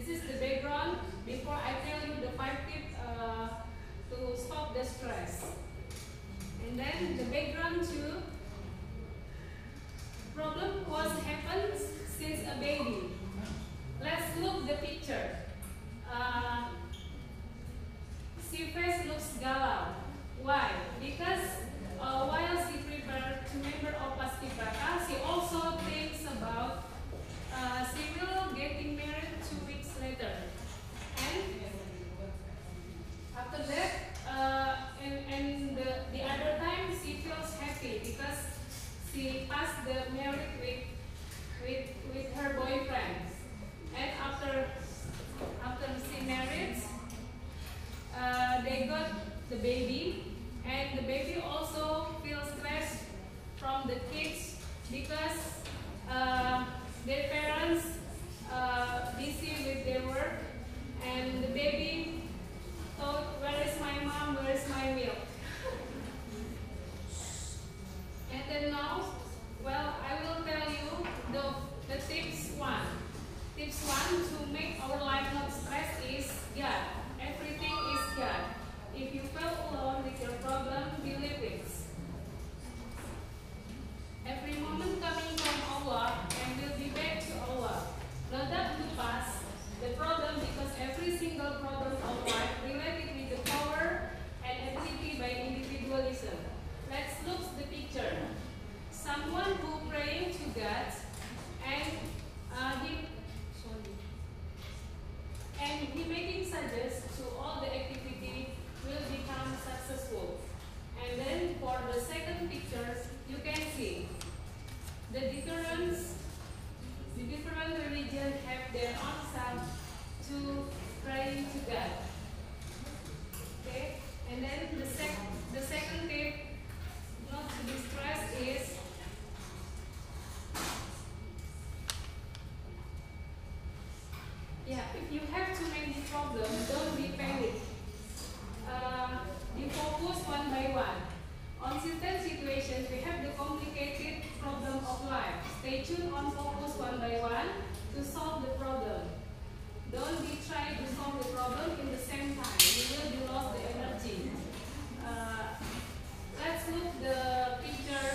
This is the background before I tell you the 5 tips to stop the stress. And then the background to problem was happens since a baby. Let's look the picture. She face looks galau. Why? Because while she prepared to member of Paskibraka, she also thinks about she will getting married 2 weeks later. And after that, and the other time she feels happy because she passed the marriage with her boyfriend. And after she married, they got the baby, and the baby also feels stressed from the kids because their parents busy with their work, and the baby thought, where is my mom, where is my milk? And then now, well, I will tell you the tips 1. Tips 1 to make our life not stress is God. Everything is God. If you feel alone with your problem, believe it. Every moment coming from Allah and will be back to Allah. Not that to pass the problem, because every single problem of life related with the power and ability by individualism. Let's look at the picture. Someone who praying to God and he making suggestions to all the activity will become successful. And then for the second pictures, you can see the different religions have their own self to pray to God. Okay, and then the second tip not to be stressed is if you have too many problems, don't be panic. You focus one by one. On certain situations, we have the complicated problem of life. Stay tuned on focus one by one to solve the problem. Don't be trying to solve the problem in the same time. You will be lost the energy. Let's look the picture.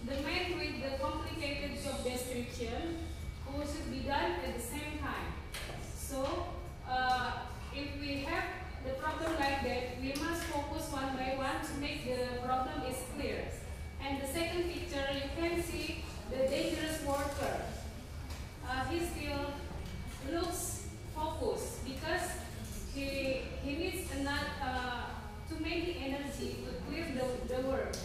The man with the complicated job description who should be done at the same time. So, if we have the problem like that, we must focus one by one to make the problem is clear. And the second picture, you can see the dangerous worker. He still looks focused because he needs too many energy to clear the work.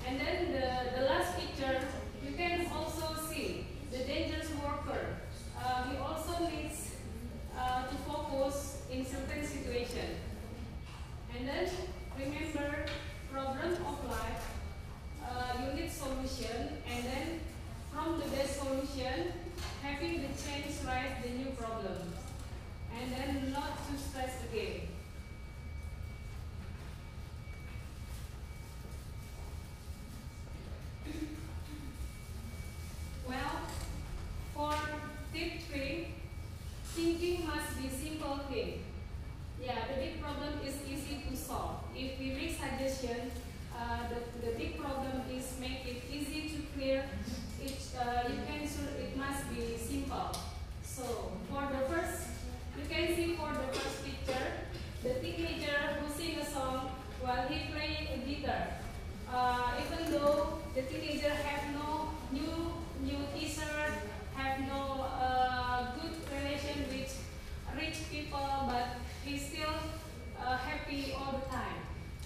And then the last picture, you can also see the dangerous worker. He also needs to focus in certain situation. And then remember, problem of life, you need solution, and then from the best solution, having the change right the new problem, and then not to stress again. Well, for tip 3, thinking must be simple thing. Yeah, the big problem is easy to solve. If we make suggestion, the big problem is make it easy to clear. It must be simple. So for the first, you can see for the first picture, the teenager who sing a song while he playing a guitar. Even though the teenager have no new t-shirt, have no good relation with rich people, but he's still happy all the time.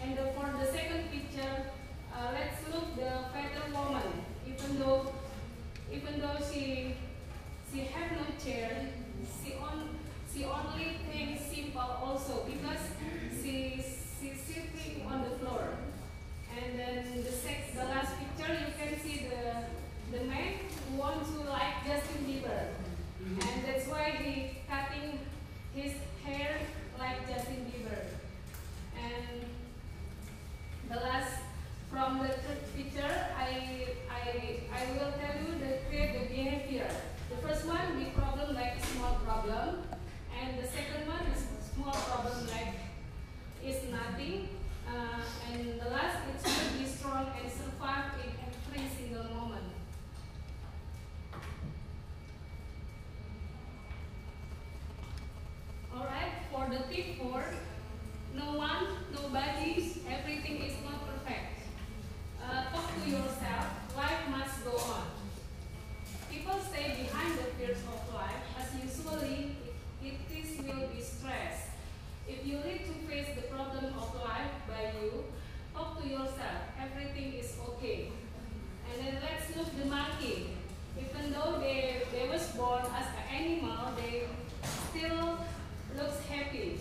And for the second picture, let's look the fatter woman. Even though she have no chair, she only thinks simple also because she's sitting on the floor. And then the last picture, you can see the man who wants to like Justin Bieber, and that's why he cutting his hair like Justin Bieber. And the last, from the third picture, I will tell you the create the behavior. The first one, big problem like small problem. the tip 4, no one, nobody, everything is not perfect. Talk to yourself, life must go on. People stay behind the fears of life as usually will be stress. If you need to face the problem of life by you, talk to yourself, everything is okay. And then let's look the monkey. Even though they was born as an animal, they still looks happy.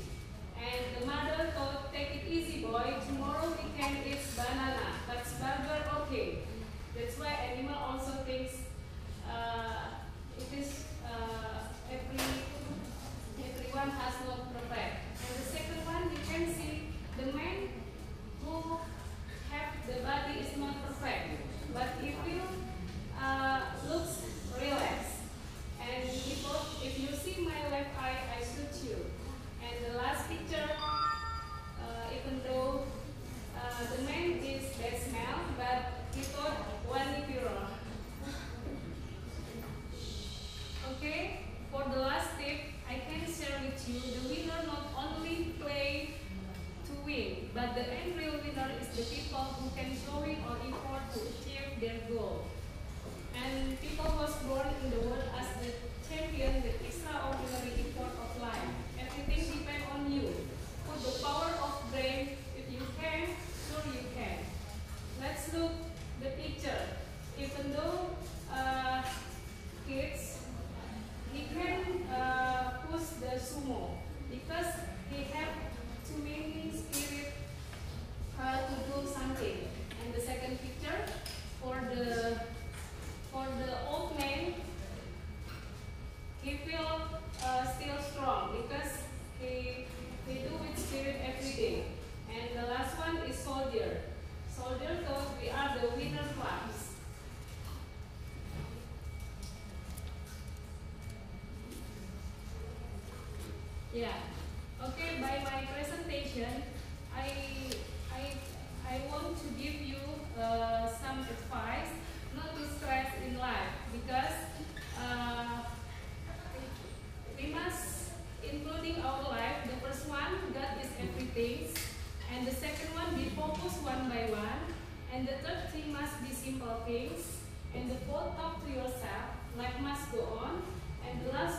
And the mother thought, take it easy boy, tomorrow we can eat banana, but burger okay. That's why animal also thinks it is everyone has not perfect. And the second one, you can see the man who have the body is not perfect, but if you looks relaxed. And if you see my left eye, I shoot you. And the last picture, even though the man is bad smell, but he thought one pure. Okay, for the last tip, I can share with you, the winner not only play to win, but the end real winner is the people who can show it or effort to achieve their goal. And people was born in the world as the champion, the extraordinary effort of life. Everything depends on you. Put the power of brain. If you can, sure you can. Let's look the picture. Even though kids, he can push the sumo because he have too many spirit to do something. And the second picture, for the old man, he feel still strong because he do with spirit every day. And the last one is soldier. Soldier thought we are the winner class. Yeah. Okay. By my presentation, I want to give you some advice not to stress in life because we must, including our life. The first one, God is everything, and the second one, be focused one by one, and the third thing must be simple things, and the fourth, talk to yourself. Life must go on, and the last